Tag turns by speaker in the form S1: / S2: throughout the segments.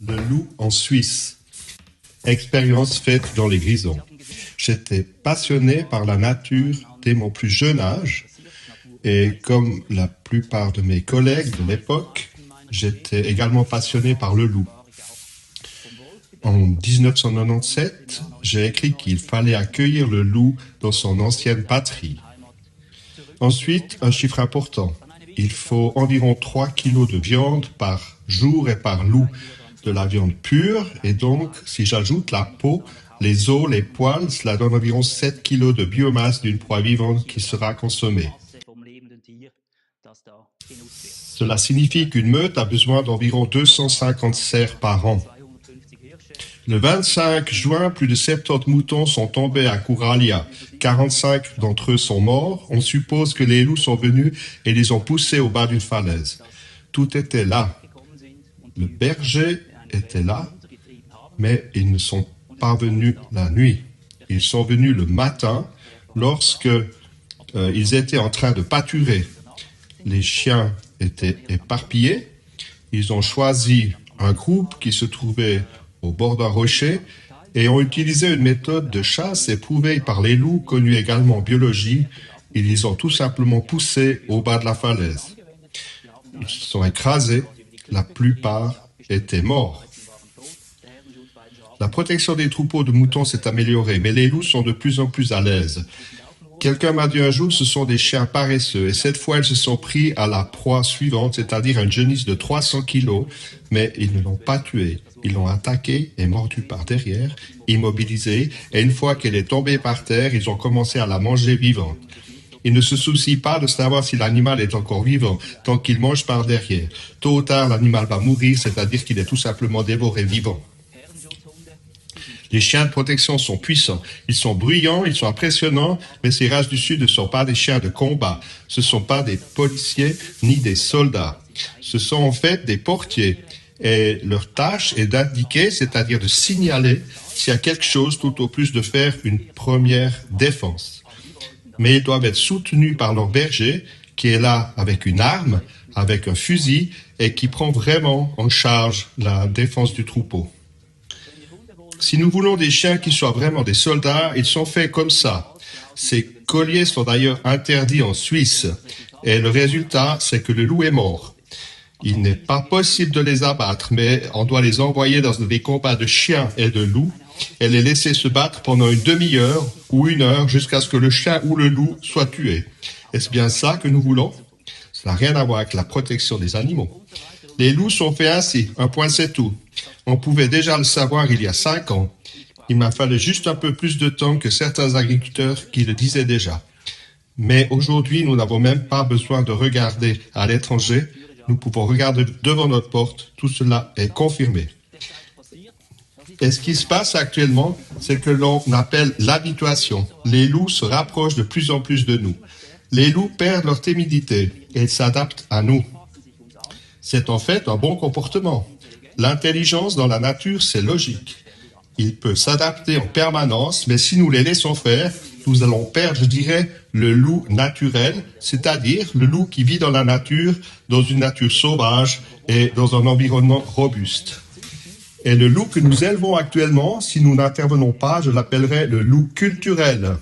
S1: Le loup en Suisse. Expérience faite dans les Grisons. J'étais passionné par la nature dès mon plus jeune âge et comme la plupart de mes collègues de l'époque, j'étais également passionné par le loup. En 1997, j'ai écrit qu'il fallait accueillir le loup dans son ancienne patrie. Ensuite, un chiffre important. Il faut environ 3 kilos de viande par jour et par loup, de la viande pure, et donc, si j'ajoute la peau, les os, les poils, cela donne environ 7 kilos de biomasse d'une proie vivante qui sera consommée. Cela signifie qu'une meute a besoin d'environ 250 cerfs par an. Le 25 juin, plus de 70 moutons sont tombés à Couralia. 45 d'entre eux sont morts. On suppose que les loups sont venus et les ont poussés au bas d'une falaise. Tout était là. Le berger était là, mais ils ne sont pas venus la nuit. Ils sont venus le matin lorsque ils étaient en train de pâturer. Les chiens étaient éparpillés. Ils ont choisi un groupe qui se trouvait au bord d'un rocher et ont utilisé une méthode de chasse éprouvée par les loups, connue également en biologie. Ils les ont tout simplement poussés au bas de la falaise. Ils se sont écrasés. La plupart étaient morts. La protection des troupeaux de moutons s'est améliorée, mais les loups sont de plus en plus à l'aise. Quelqu'un m'a dit un jour, ce sont des chiens paresseux, et cette fois, ils se sont pris à la proie suivante, c'est-à-dire un génisse de 300 kilos, mais ils ne l'ont pas tué. Ils l'ont attaqué et mordu par derrière, immobilisé, et une fois qu'elle est tombée par terre, ils ont commencé à la manger vivante. Ils ne se soucient pas de savoir si l'animal est encore vivant, tant qu'il mange par derrière. Tôt ou tard, l'animal va mourir, c'est-à-dire qu'il est tout simplement dévoré vivant. Les chiens de protection sont puissants. Ils sont bruyants, ils sont impressionnants, mais ces races du Sud ne sont pas des chiens de combat. Ce ne sont pas des policiers ni des soldats. Ce sont en fait des portiers. Et leur tâche est d'indiquer, c'est-à-dire de signaler s'il y a quelque chose, tout au plus de faire une première défense. Mais ils doivent être soutenus par leur berger, qui est là avec une arme, avec un fusil, et qui prend vraiment en charge la défense du troupeau. Si nous voulons des chiens qui soient vraiment des soldats, ils sont faits comme ça. Ces colliers sont d'ailleurs interdits en Suisse. Et le résultat, c'est que le loup est mort. Il n'est pas possible de les abattre, mais on doit les envoyer dans des combats de chiens et de loups et les laisser se battre pendant une demi-heure ou une heure jusqu'à ce que le chien ou le loup soit tué. Est-ce bien ça que nous voulons? Ça n'a rien à voir avec la protection des animaux. Les loups sont faits ainsi, un point c'est tout. On pouvait déjà le savoir il y a 5 ans. Il m'a fallu juste un peu plus de temps que certains agriculteurs qui le disaient déjà. Mais aujourd'hui, nous n'avons même pas besoin de regarder à l'étranger. Nous pouvons regarder devant notre porte. Tout cela est confirmé. Et ce qui se passe actuellement, c'est que l'on appelle l'habituation. Les loups se rapprochent de plus en plus de nous. Les loups perdent leur timidité et ils s'adaptent à nous. C'est en fait un bon comportement. L'intelligence dans la nature, c'est logique. Il peut s'adapter en permanence, mais si nous les laissons faire, nous allons perdre, je dirais, le loup naturel, c'est-à-dire le loup qui vit dans la nature, dans une nature sauvage et dans un environnement robuste. Et le loup que nous élevons actuellement, si nous n'intervenons pas, je l'appellerais le loup culturel.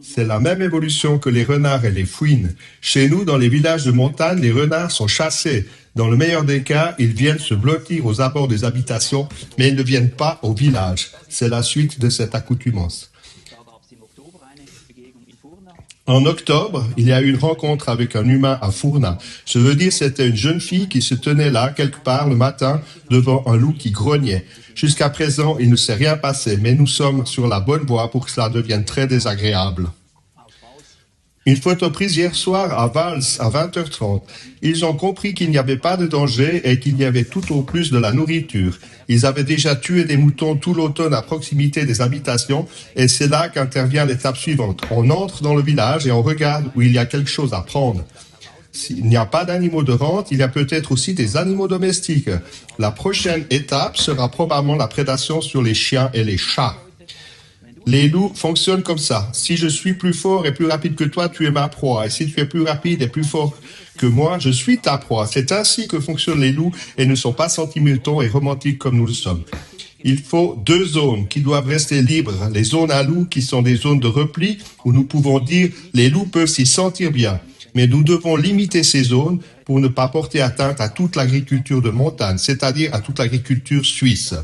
S1: C'est la même évolution que les renards et les fouines. Chez nous, dans les villages de montagne, les renards sont chassés. Dans le meilleur des cas, ils viennent se blottir aux abords des habitations, mais ils ne viennent pas au village. C'est la suite de cette accoutumance. En octobre, il y a eu une rencontre avec un humain à Fourna. Je veux dire, c'était une jeune fille qui se tenait là, quelque part, le matin, devant un loup qui grognait. Jusqu'à présent, il ne s'est rien passé, mais nous sommes sur la bonne voie pour que cela devienne très désagréable. Une photo prise hier soir à Vals à 20h30. Ils ont compris qu'il n'y avait pas de danger et qu'il y avait tout au plus de la nourriture. Ils avaient déjà tué des moutons tout l'automne à proximité des habitations et c'est là qu'intervient l'étape suivante. On entre dans le village et on regarde où il y a quelque chose à prendre. S'il n'y a pas d'animaux de rente, il y a peut-être aussi des animaux domestiques. La prochaine étape sera probablement la prédation sur les chiens et les chats. Les loups fonctionnent comme ça. Si je suis plus fort et plus rapide que toi, tu es ma proie. Et si tu es plus rapide et plus fort que moi, je suis ta proie. C'est ainsi que fonctionnent les loups et ne sont pas sentimentaux et romantiques comme nous le sommes. Il faut 2 zones qui doivent rester libres. Les zones à loups qui sont des zones de repli où nous pouvons dire les loups peuvent s'y sentir bien. Mais nous devons limiter ces zones pour ne pas porter atteinte à toute l'agriculture de montagne, c'est-à-dire à toute l'agriculture suisse.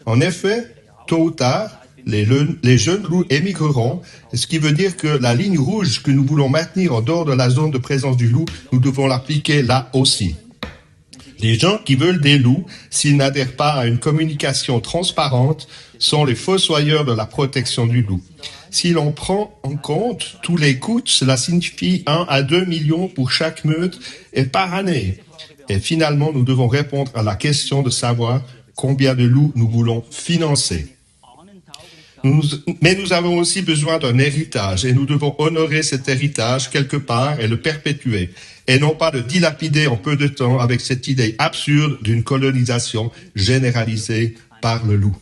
S1: En effet, tôt ou tard, les jeunes loups émigreront, ce qui veut dire que la ligne rouge que nous voulons maintenir en dehors de la zone de présence du loup, nous devons l'appliquer là aussi. Les gens qui veulent des loups, s'ils n'adhèrent pas à une communication transparente, sont les fossoyeurs de la protection du loup. Si l'on prend en compte tous les coûts, cela signifie 1 à 2 millions pour chaque meute et par année. Et finalement, nous devons répondre à la question de savoir combien de loups nous voulons financer. Mais nous avons aussi besoin d'un héritage et nous devons honorer cet héritage quelque part et le perpétuer et non pas le dilapider en peu de temps avec cette idée absurde d'une colonisation généralisée par le loup.